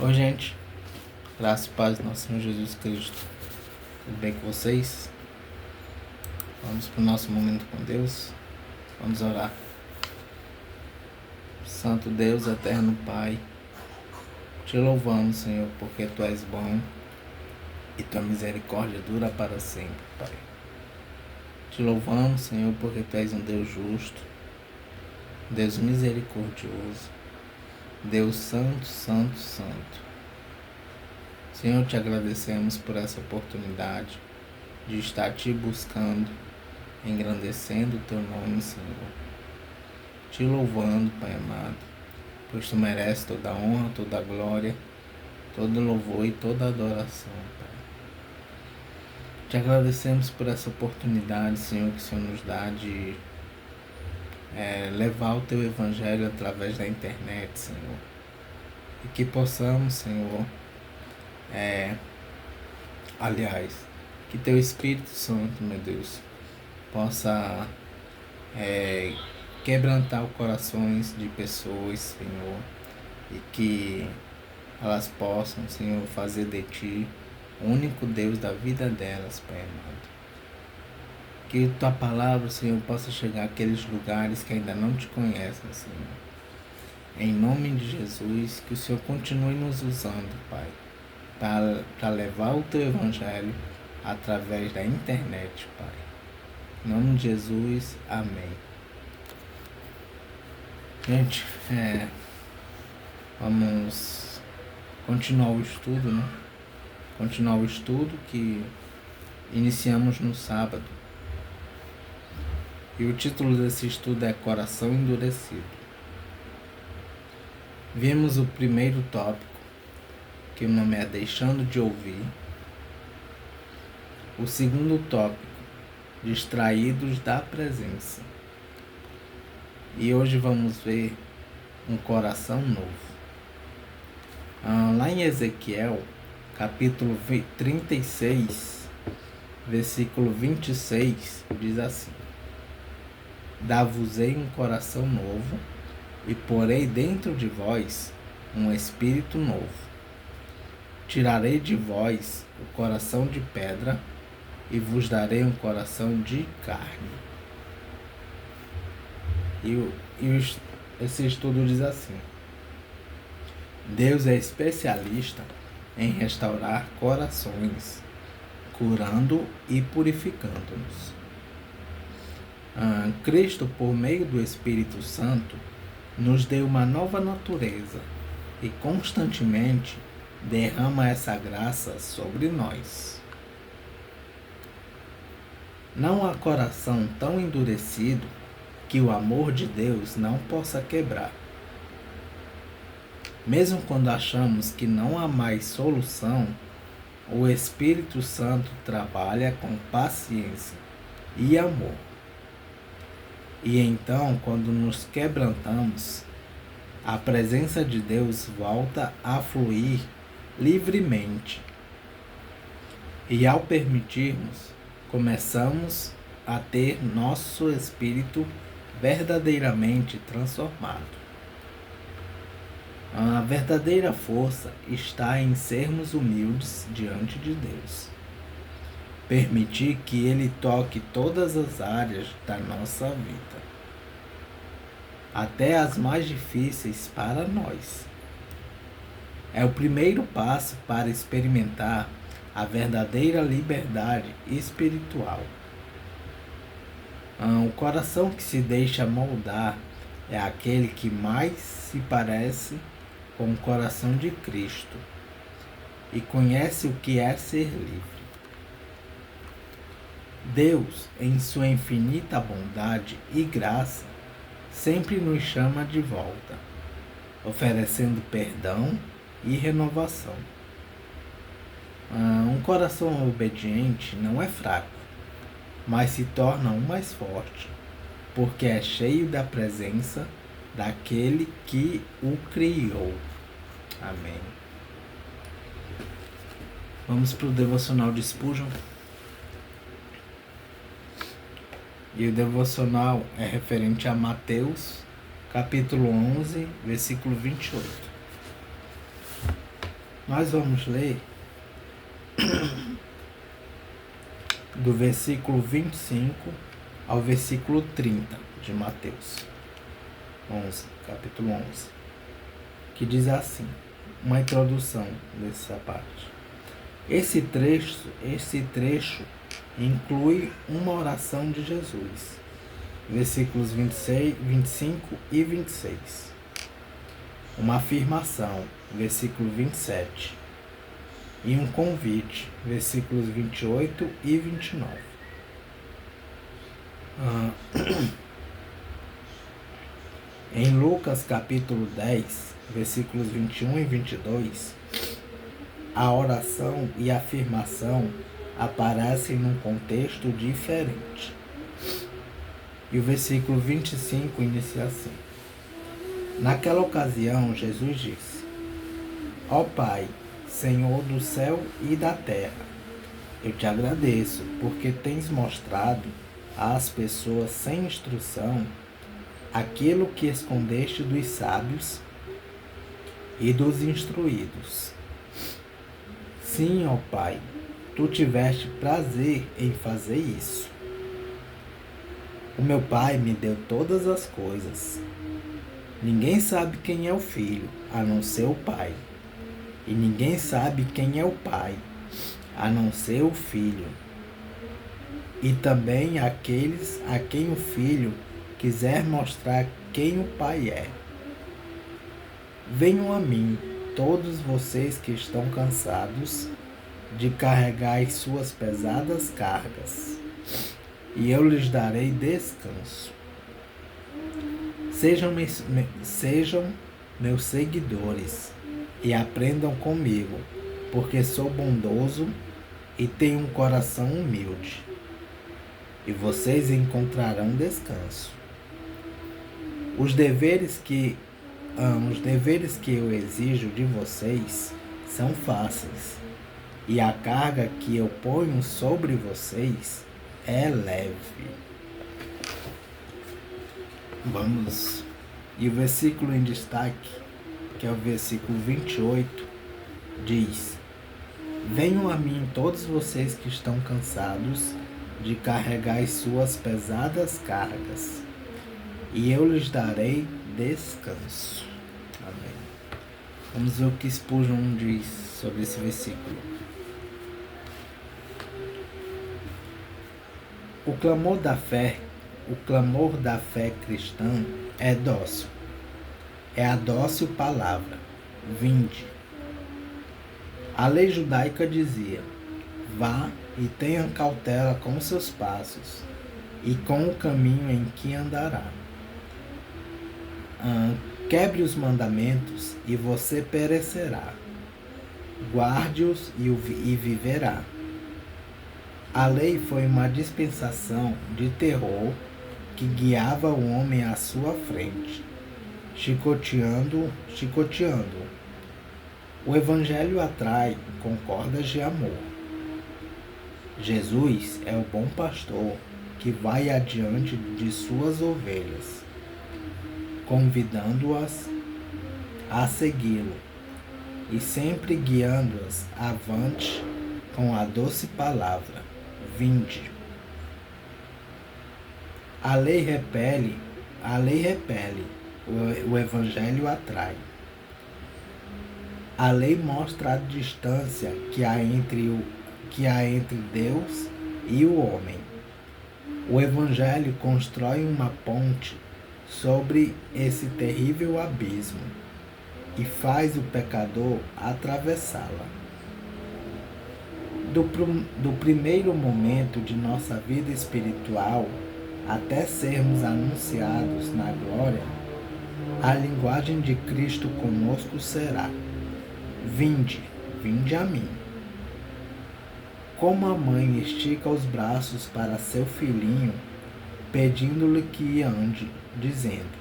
Oi, gente. Graças e paz do nosso Senhor Jesus Cristo. Tudo bem com vocês? Vamos para o nosso momento com Deus. Vamos orar. Santo Deus, eterno Pai, te louvamos, Senhor, porque Tu és bom e Tua misericórdia dura para sempre, Pai. Te louvamos, Senhor, porque Tu és um Deus justo, Deus misericordioso, Deus santo, santo, santo. Senhor, te agradecemos por essa oportunidade de estar te buscando, engrandecendo o teu nome, Senhor. Te louvando, Pai amado, pois tu mereces toda a honra, toda a glória, todo louvor e toda adoração, Pai. Te agradecemos por essa oportunidade, Senhor, que o Senhor nos dá de levar o teu evangelho através da internet, Senhor. E que possamos, Senhor, que teu Espírito Santo, meu Deus, possa quebrantar os corações de pessoas, Senhor, e que elas possam, Senhor, fazer de Ti o único Deus da vida delas, Pai amado. Que Tua palavra, Senhor, possa chegar àqueles lugares que ainda não Te conhecem, Senhor. Em nome de Jesus, que o Senhor continue nos usando, Pai, para levar o Teu Evangelho através da internet, Pai. Em nome de Jesus, amém. Gente, vamos continuar o estudo, né? Continuar o estudo que iniciamos no sábado. E o título desse estudo é Coração Endurecido. Vimos o primeiro tópico, que o nome é Deixando de Ouvir. O segundo tópico, Distraídos da Presença. E hoje vamos ver um coração novo. Lá em Ezequiel, capítulo 36, versículo 26, diz assim: Dar-vos-ei um coração novo, e porei dentro de vós um espírito novo. Tirarei de vós o coração de pedra, e vos darei um coração de carne. Esse estudo diz assim: Deus é especialista em restaurar corações, curando e purificando-nos. Cristo, por meio do Espírito Santo, nos deu uma nova natureza e constantemente derrama essa graça sobre nós. Não há coração tão endurecido que o amor de Deus não possa quebrar. Mesmo quando achamos que não há mais solução, o Espírito Santo trabalha com paciência e amor. E então, quando nos quebrantamos, a presença de Deus volta a fluir livremente. E ao permitirmos, começamos a ter nosso espírito verdadeiramente transformado. A verdadeira força está em sermos humildes diante de Deus. Permitir que Ele toque todas as áreas da nossa vida, até as mais difíceis para nós. É o primeiro passo para experimentar a verdadeira liberdade espiritual. O coração que se deixa moldar é aquele que mais se parece com o coração de Cristo e conhece o que é ser livre. Deus, em sua infinita bondade e graça, sempre nos chama de volta, oferecendo perdão e renovação. Um coração obediente não é fraco, mas se torna um mais forte, porque é cheio da presença daquele que o criou. Amém. Vamos para o devocional de Spurgeon. E o devocional é referente a Mateus, capítulo 11, versículo 28. Nós vamos ler do versículo 25 ao versículo 30 de Mateus 11, capítulo 11, que diz assim, uma introdução dessa parte. Esse trecho inclui uma oração de Jesus, versículos 26, 25 e 26. Uma afirmação, versículo 27. E um convite, versículos 28 e 29. Em Lucas capítulo 10, versículos 21 e 22, a oração e a afirmação aparecem num contexto diferente. E o versículo 25 inicia assim. Naquela ocasião, Jesus disse: Ó Pai, Senhor do céu e da terra, eu te agradeço porque tens mostrado às pessoas sem instrução aquilo que escondeste dos sábios e dos instruídos. Sim, ó Pai, tu tiveste prazer em fazer isso. O meu Pai me deu todas as coisas. Ninguém sabe quem é o Filho, a não ser o Pai. E ninguém sabe quem é o Pai, a não ser o Filho. E também aqueles a quem o Filho quiser mostrar quem o Pai é. Venham a mim, todos vocês que estão cansados de carregar as suas pesadas cargas, e eu lhes darei descanso. Sejam meus seguidores e aprendam comigo, porque sou bondoso e tenho um coração humilde, e vocês encontrarão descanso. Os deveres que eu exijo de vocês são fáceis, e a carga que eu ponho sobre vocês é leve. Vamos. E o versículo em destaque, que é o versículo 28, diz: Venham a mim todos vocês que estão cansados de carregar as suas pesadas cargas, e eu lhes darei descanso. Amém. Vamos ver o que Spurgeon diz sobre esse versículo. O clamor da fé cristã é dócil. É a dócil palavra: vinde. A lei judaica dizia: vá e tenha cautela com seus passos e com o caminho em que andará. Quebre os mandamentos e você perecerá. Guarde-os e viverá. A lei foi uma dispensação de terror que guiava o homem à sua frente, chicoteando-o. O Evangelho atrai com cordas de amor. Jesus é o bom pastor que vai adiante de suas ovelhas, convidando-as a segui-lo e sempre guiando-as avante com a doce palavra: vinde. A lei repele, o Evangelho atrai. A lei mostra a distância que há entre Deus e o homem. O Evangelho constrói uma ponte sobre esse terrível abismo e faz o pecador atravessá-la. Do primeiro momento de nossa vida espiritual até sermos anunciados na glória, a linguagem de Cristo conosco será: vinde, vinde a mim. Como a mãe estica os braços para seu filhinho, pedindo-lhe que ande, dizendo: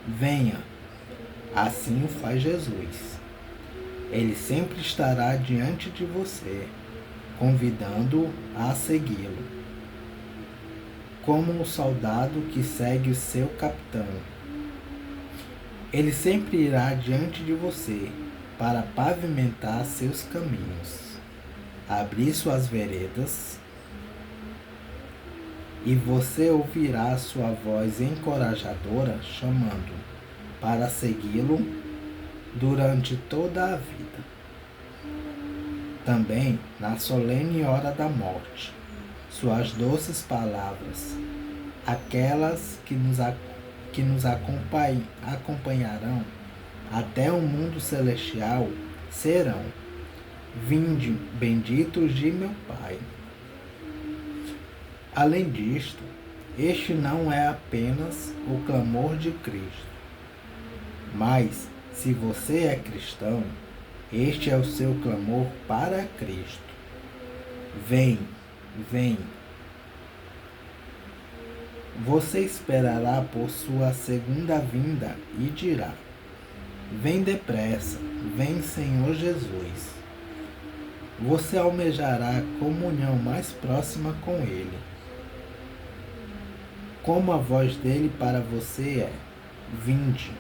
venha, assim o faz Jesus. Ele sempre estará diante de você, convidando-o a segui-lo. Como um soldado que segue o seu capitão. Ele sempre irá diante de você, para pavimentar seus caminhos, abrir suas veredas, e você ouvirá sua voz encorajadora chamando para segui-lo durante toda a vida. Também na solene hora da morte, suas doces palavras, aquelas que nos acompanharão até o mundo celestial, serão: vinde, benditos de meu Pai. Além disto, este não é apenas o clamor de Cristo, mas, se você é cristão, este é o seu clamor para Cristo. Vem, vem. Você esperará por sua segunda vinda e dirá: vem depressa, vem, Senhor Jesus. Você almejará comunhão mais próxima com Ele. Como a voz dele para você é: vinde,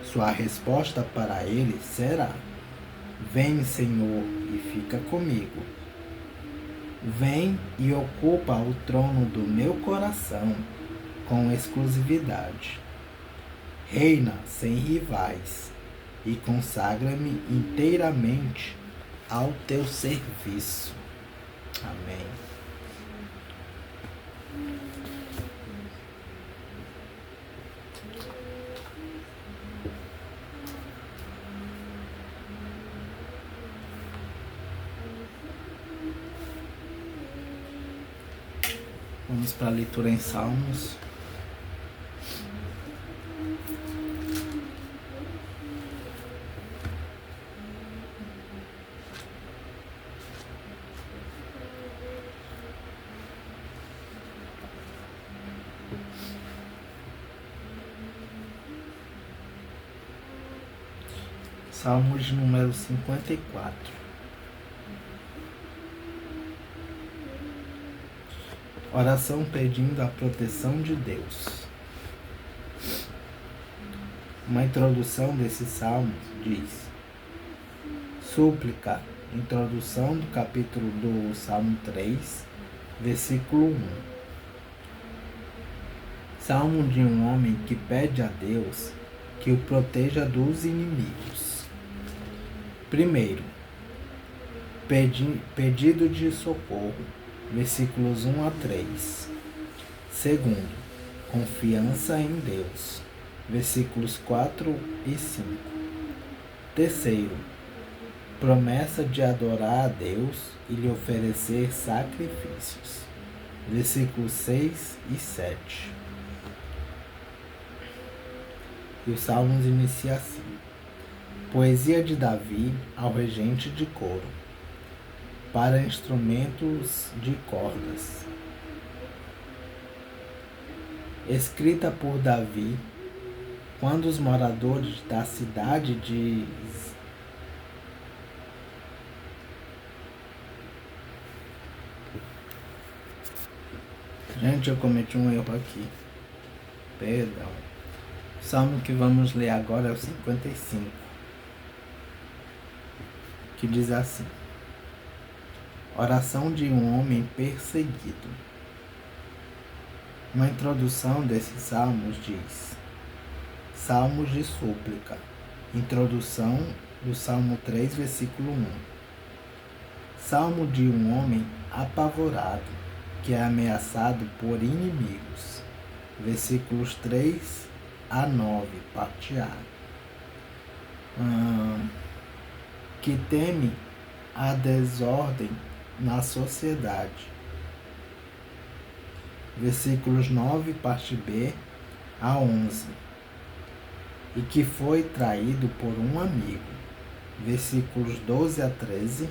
sua resposta para ele será: vem, Senhor, e fica comigo. Vem e ocupa o trono do meu coração com exclusividade. Reina sem rivais e consagra-me inteiramente ao teu serviço. Amém. Vamos para a leitura em Salmos. Salmos número 54. Oração pedindo a proteção de Deus. Uma introdução desse salmo diz: súplica, introdução do capítulo do Salmo 3, versículo 1. Salmo de um homem que pede a Deus que o proteja dos inimigos. Primeiro, pedido de socorro, versículos 1 a 3. Segundo, confiança em Deus, versículos 4 e 5. Terceiro, promessa de adorar a Deus e lhe oferecer sacrifícios, versículos 6 e 7. E o Salmos inicia assim: poesia de Davi ao regente de coro, para instrumentos de cordas. Escrita por Davi, quando os moradores da cidade de Gente, eu cometi um erro aqui. Perdão. O salmo que vamos ler agora é o 55, que diz assim: oração de um homem perseguido. Uma introdução desses salmos diz: salmos de súplica. Introdução do Salmo 3, versículo 1. Salmo de um homem apavorado, que é ameaçado por inimigos. Versículos 3 a 9, parte A. Que teme a desordem na sociedade. Versículos 9, parte B a 11. E que foi traído por um amigo. Versículos 12 a 13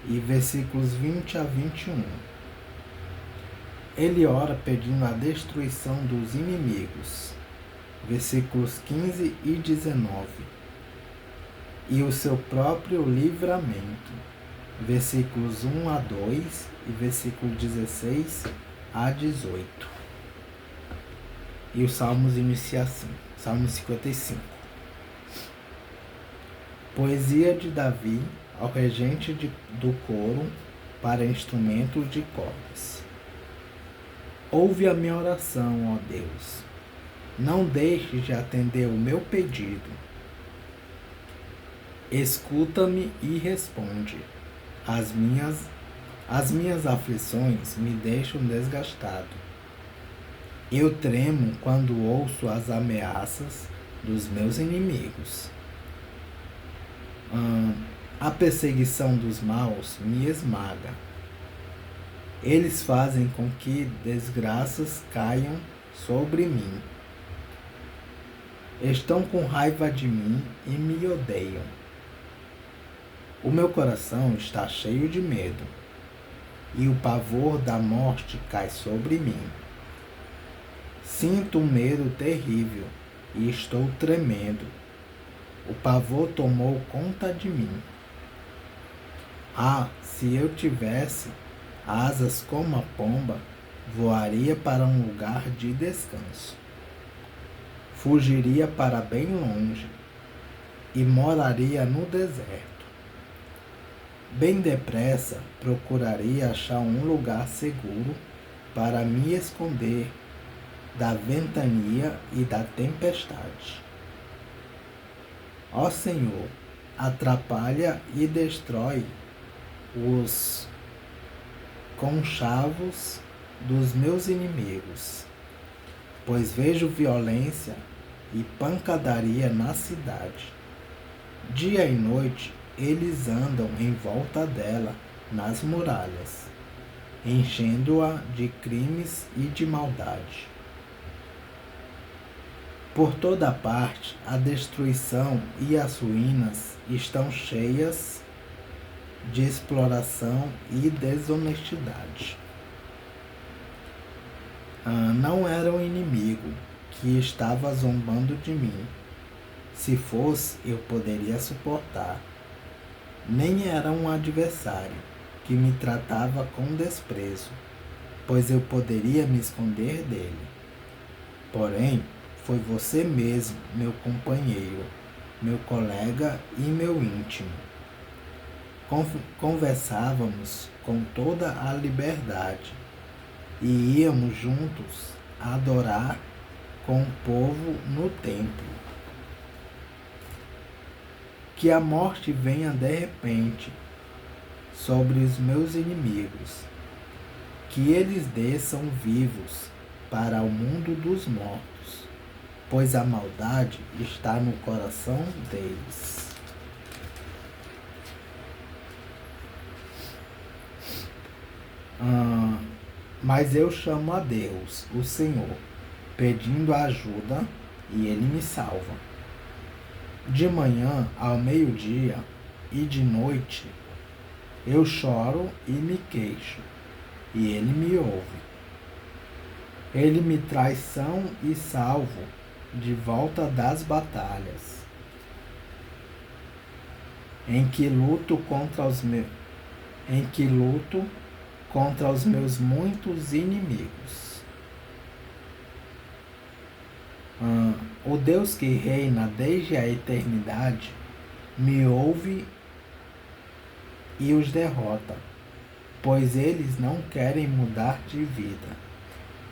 e versículos 20 a 21. Ele ora pedindo a destruição dos inimigos. Versículos 15 e 19. E o seu próprio livramento. Versículos 1 a 2 e versículos 16 a 18. E os Salmos inicia assim. Salmo 55. Poesia de Davi ao regente do coro para instrumentos de cordas. Ouve a minha oração, ó Deus. Não deixes de atender o meu pedido. Escuta-me e responde. As minhas aflições me deixam desgastado. Eu tremo quando ouço as ameaças dos meus inimigos. A perseguição dos maus me esmaga. Eles fazem com que desgraças caiam sobre mim. Estão com raiva de mim e me odeiam. O meu coração está cheio de medo, e o pavor da morte cai sobre mim. Sinto um medo terrível e estou tremendo. O pavor tomou conta de mim. Ah, se eu tivesse asas como a pomba, voaria para um lugar de descanso. Fugiria para bem longe e moraria no deserto. Bem depressa procuraria achar um lugar seguro para me esconder da ventania e da tempestade. Ó Senhor, atrapalha e destrói os conchavos dos meus inimigos, pois vejo violência e pancadaria na cidade. Dia e noite eles andam em volta dela nas muralhas, enchendo-a de crimes e de maldade. Por toda parte a destruição e as ruínas estão cheias de exploração e desonestidade. Não era um inimigo que estava zombando de mim. Se fosse, eu poderia suportar. Nem era um adversário que me tratava com desprezo, pois eu poderia me esconder dele. Porém, foi você mesmo, meu companheiro, meu colega e meu íntimo. Conversávamos com toda a liberdade e íamos juntos adorar com o povo no templo. Que a morte venha de repente sobre os meus inimigos, que eles desçam vivos para o mundo dos mortos, pois a maldade está no coração deles. Mas eu chamo a Deus, o Senhor, pedindo ajuda, e Ele me salva. De manhã ao meio-dia e de noite, eu choro e me queixo, e Ele me ouve. Ele me traz são e salvo de volta das batalhas, em que luto contra os meus muitos inimigos. O Deus que reina desde a eternidade me ouve e os derrota, pois eles não querem mudar de vida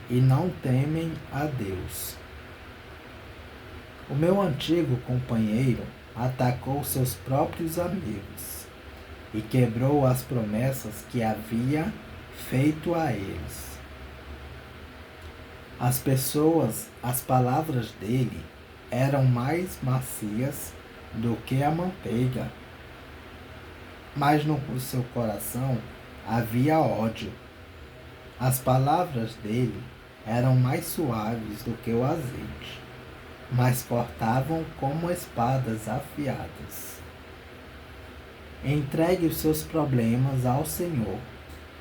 e não temem a Deus. O meu antigo companheiro atacou seus próprios amigos e quebrou as promessas que havia feito a eles. As palavras dele eram mais macias do que a manteiga, mas no seu coração havia ódio. As palavras dele eram mais suaves do que o azeite, mas cortavam como espadas afiadas. Entregue os seus problemas ao Senhor,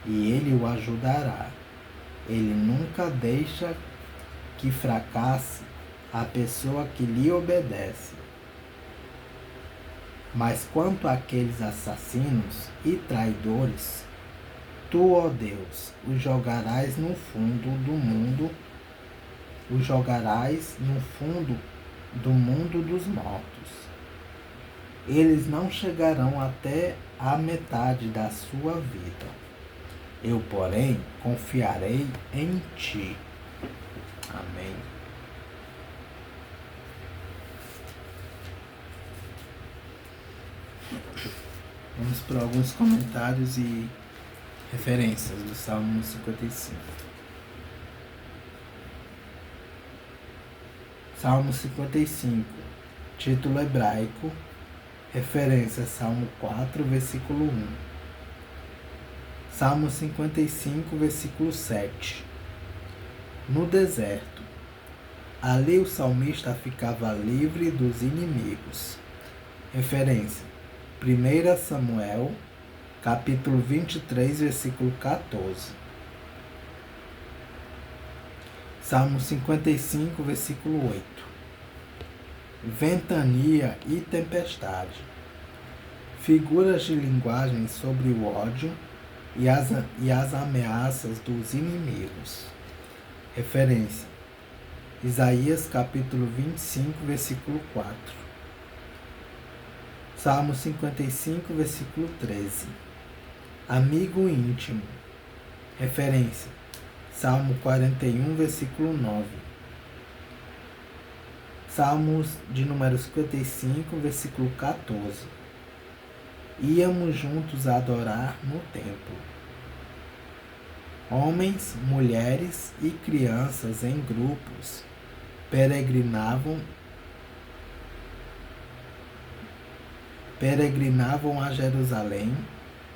e Ele o ajudará. Ele nunca deixa que fracasse a pessoa que lhe obedece. Mas quanto àqueles assassinos e traidores, tu, ó Deus, os jogarás no fundo do mundo, dos mortos. eles não chegarão até a metade da sua vida. Eu, porém, confiarei em ti. Amém. Vamos para alguns comentários e referências do Salmo 55. Salmo 55, título hebraico, referência Salmo 4, versículo 1. Salmo 55, versículo 7. No deserto, ali o salmista ficava livre dos inimigos. Referência 1 Samuel, capítulo 23, versículo 14. Salmo 55, versículo 8. Ventania e tempestade. Figuras de linguagem sobre o ódio e as ameaças dos inimigos. Referência: Isaías capítulo 25, versículo 4. Salmo 55, versículo 13. Amigo íntimo. Referência: Salmo 41, versículo 9. Salmos de número 55, versículo 14. Íamos juntos adorar no templo. Homens, mulheres e crianças em grupos peregrinavam a Jerusalém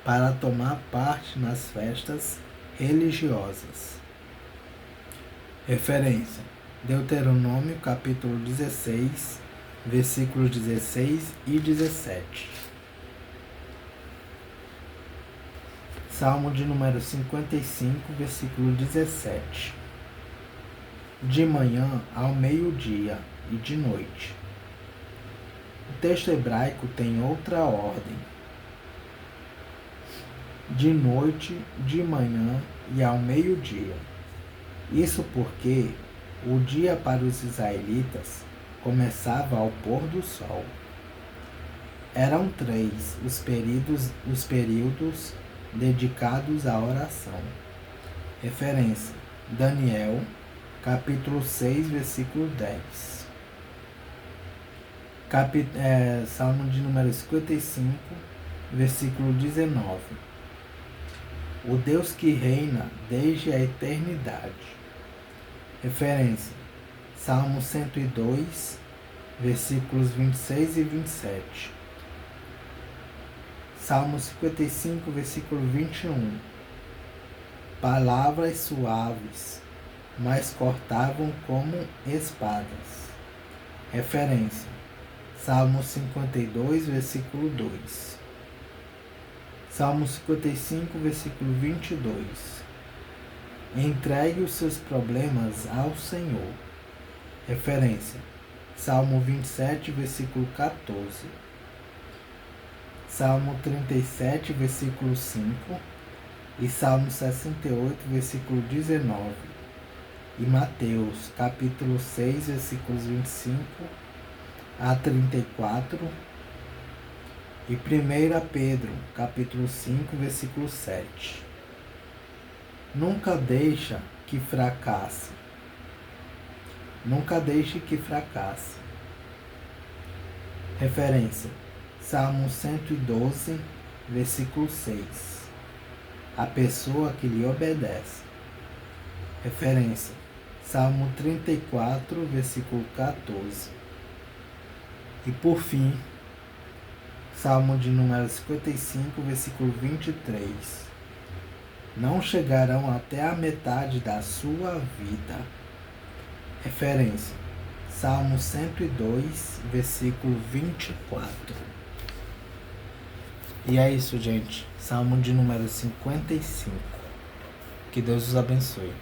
para tomar parte nas festas religiosas. Referência: Deuteronômio capítulo 16, versículos 16 e 17. Salmo de número 55, versículo 17. De manhã ao meio-dia e de noite. O texto hebraico tem outra ordem. De noite, de manhã e ao meio-dia. Isso porque o dia para os israelitas começava ao pôr do sol. Eram 3 os períodos dedicados à oração. Referência: Daniel, capítulo 6, versículo 10. Salmo de número 55, versículo 19. O Deus que reina desde a eternidade. Referência: Salmo 102, versículos 26 e 27. Salmo 55, versículo 21. Palavras suaves, mas cortavam como espadas. Referência: Salmo 52, versículo 2. Salmo 55, versículo 22. Entregue os seus problemas ao Senhor. Referência: Salmo 27, versículo 14. Salmo 37, versículo 5. E Salmo 68, versículo 19. E Mateus, capítulo 6, versículos 25 a 34. E 1 Pedro, capítulo 5, versículo 7. Nunca deixe que fracasse. Nunca deixe que fracasse. Referência: Salmo 112, versículo 6. A pessoa que lhe obedece. Referência: Salmo 34, versículo 14. E por fim, Salmo de número 55, versículo 23. Não chegarão até a metade da sua vida. Referência: Salmo 102, versículo 24. E é isso, gente. Salmo de número 55. Que Deus os abençoe.